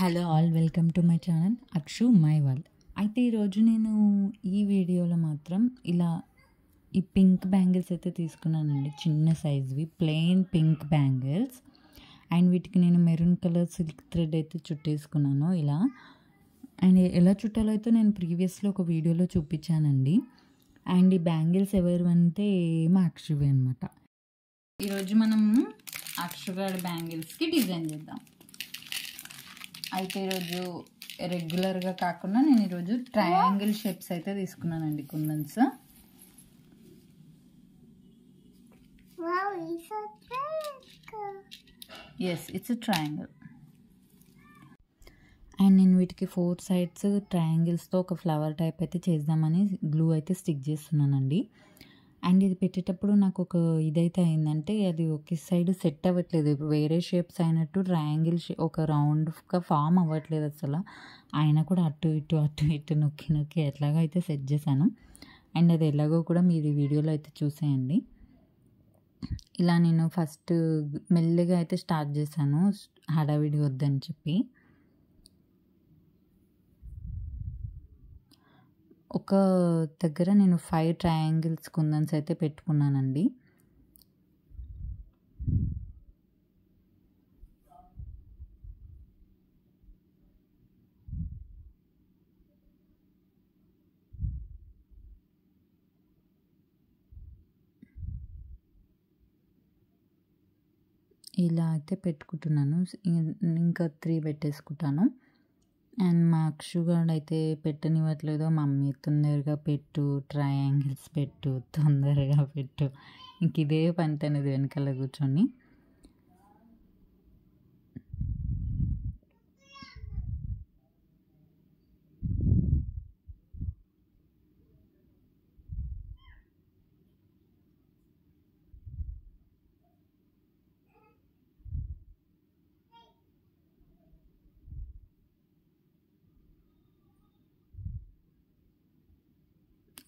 Hello all, welcome to my channel Akshu my world. అయితే ఈరోజు నేను ఈ వీడియోలో మాత్రం ఈ పింక్ బ్యాంగిల్స్ అయితే తీసుకున్నానండి, చిన్న సైజ్వి ప్లెయిన్ పింక్ బ్యాంగిల్స్. అండ్ వీటికి నేను మెరూన్ కలర్ సిల్క్ థ్రెడ్ అయితే చుట్టేసుకున్నాను ఇలా. అండ్ ఎలా చుట్టాలో అయితే నేను ప్రీవియస్లో ఒక వీడియోలో చూపించానండి. అండ్ ఈ బ్యాంగిల్స్ ఎవరు అంటే మా అక్షువే అనమాట. ఈరోజు మనం అక్షుగాడి బ్యాంగిల్స్కి డిజైన్ చేద్దాం. అయితే ఈరోజు రెగ్యులర్గా కాకుండా నేను ఈరోజు ట్రయాంగిల్ షేప్స్ అయితే తీసుకున్నానండి, కుందన్స్. Yes, it's triangle. అండ్ నేను వీటికి 4 sides ట్రయాంగిల్స్తో ఒక ఫ్లవర్ టైప్ అయితే చేద్దామని గ్లూ అయితే స్టిక్ చేస్తున్నానండి. అండ్ ఇది పెట్టేటప్పుడు నాకు ఒక ఇదైతే అయిందంటే, అది ఒకే సైడ్ సెట్ అవ్వట్లేదు. వేరే షేప్స్ అయినట్టు ట్రయాంగిల్ ఒక రౌండ్గా ఫామ్ అవ్వట్లేదు అసలు. అయినా కూడా అటు ఇటు నొక్కి ఎట్లాగో అయితే సెట్ చేశాను. అండ్ అది ఎలాగో కూడా మీరు ఈ వీడియోలో అయితే చూసేయండి. ఇలా నేను ఫస్ట్ మెల్లగా అయితే స్టార్ట్ చేశాను, హడావిడి వద్దని చెప్పి. ఒక దగ్గర నేను 5 ట్రయాంగిల్స్ కుందన్స్ అయితే పెట్టుకున్నానండి. ఇలా అయితే పెట్టుకుంటున్నాను. ఇంకా 3 పెట్టేసుకుంటాను. అండ్ మా అక్షుగాడు అయితే పెట్టనివ్వట్లేదు. మమ్మీ తొందరగా పెట్టు, ట్రయాంగిల్స్ పెట్టు, తొందరగా పెట్టు, ఇంక ఇదే పని తనది వెనకాల కూర్చొని.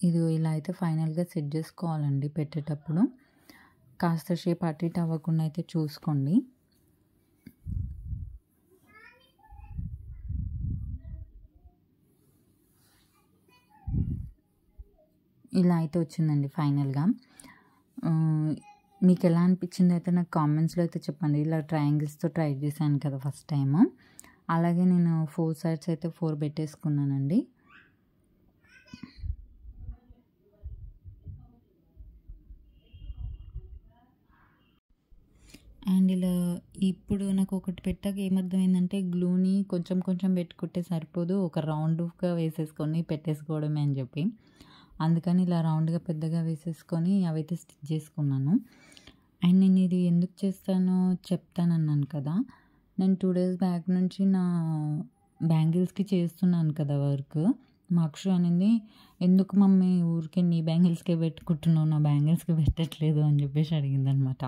ఇది ఇలా అయితే ఫైనల్గా సెట్ చేసుకోవాలండి. పెట్టేటప్పుడు కాస్త షేప్ అటు ఇటు అవ్వకుండా అయితే చూసుకోండి. ఇలా అయితే వచ్చిందండి ఫైనల్గా. మీకు ఎలా అనిపించింది అయితే నాకు కామెంట్స్లో అయితే చెప్పండి. ఇలా ట్రయాంగిల్స్తో ట్రై చేశాను కదా ఫస్ట్ టైం. అలాగే నేను 4 sides అయితే 4 పెట్టేసుకున్నానండి. అండ్ ఇలా ఇప్పుడు నాకు ఒకటి పెట్టాక ఏమర్థమైందంటే, గ్లూని కొంచెం పెట్టుకుంటే సరిపోదు, ఒక రౌండ్గా వేసేసుకొని పెట్టేసుకోవడమే అని చెప్పి. అందుకని ఇలా రౌండ్గా పెద్దగా వేసేసుకొని అవైతే స్టిచ్ చేసుకున్నాను. అండ్ నేను ఇది ఎందుకు చేస్తానో చెప్తానన్నాను కదా. నేను 2 days బ్యాక్ నుంచి నా బ్యాంగిల్స్కి చేస్తున్నాను కదా వర్క్. మా అక్షు అనేది, ఎందుకు మమ్మీ ఊరికే నీ బ్యాంగిల్స్కే పెట్టుకుంటున్నావు, నా బ్యాంగిల్స్కి పెట్టట్లేదు అని చెప్పేసి అడిగిందనమాట.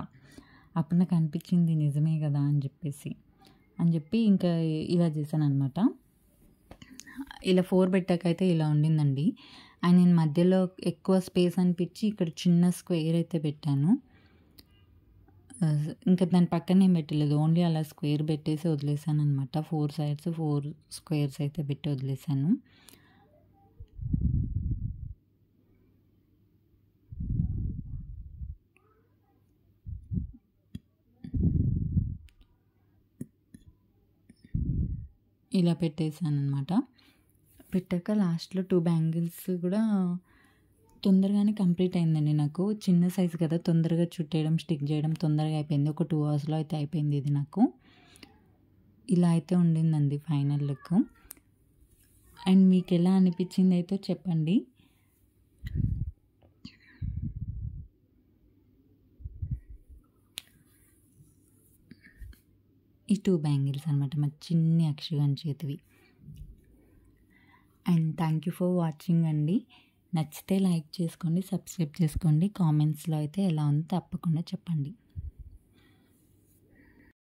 అప్పుడు నాకు అనిపించింది నిజమే కదా అని చెప్పి ఇంకా ఇలా చేశాను అనమాట. ఇలా 4 పెట్టాకైతే ఇలా ఉండిందండి. అండ్ నేను మధ్యలో ఎక్కువ స్పేస్ అనిపించి ఇక్కడ చిన్న స్క్వేర్ అయితే పెట్టాను. ఇంకా దాని పక్కనే పెట్టలేదు, ఓన్లీ అలా స్క్వేర్ పెట్టేసి వదిలేసాను అనమాట. 4 sides 4 squares అయితే పెట్టి వదిలేసాను. ఇలా పెట్టేసాను అనమాట. పెట్టాక లాస్ట్లో 2 బ్యాంగిల్స్ కూడా తొందరగానే కంప్లీట్ అయిందండి. నాకు చిన్న సైజు కదా, తొందరగా చుట్టేయడం స్టిక్ చేయడం తొందరగా అయిపోయింది. ఒక 2 hours అయితే అయిపోయింది ఇది నాకు. ఇలా అయితే ఉండిందండి ఫైనల్ లుక్. అండ్ మీకు ఎలా అనిపించింది అయితే చెప్పండి. ఈ 2 బ్యాంగిల్స్ అనమాట, మా చిన్ని అక్షుగాని చేతివి. And thank you for watching అండి. నచ్చితే లైక్ చేసుకోండి, సబ్స్క్రైబ్ చేసుకోండి. కామెంట్స్లో అయితే ఎలా ఉందో తప్పకుండా చెప్పండి.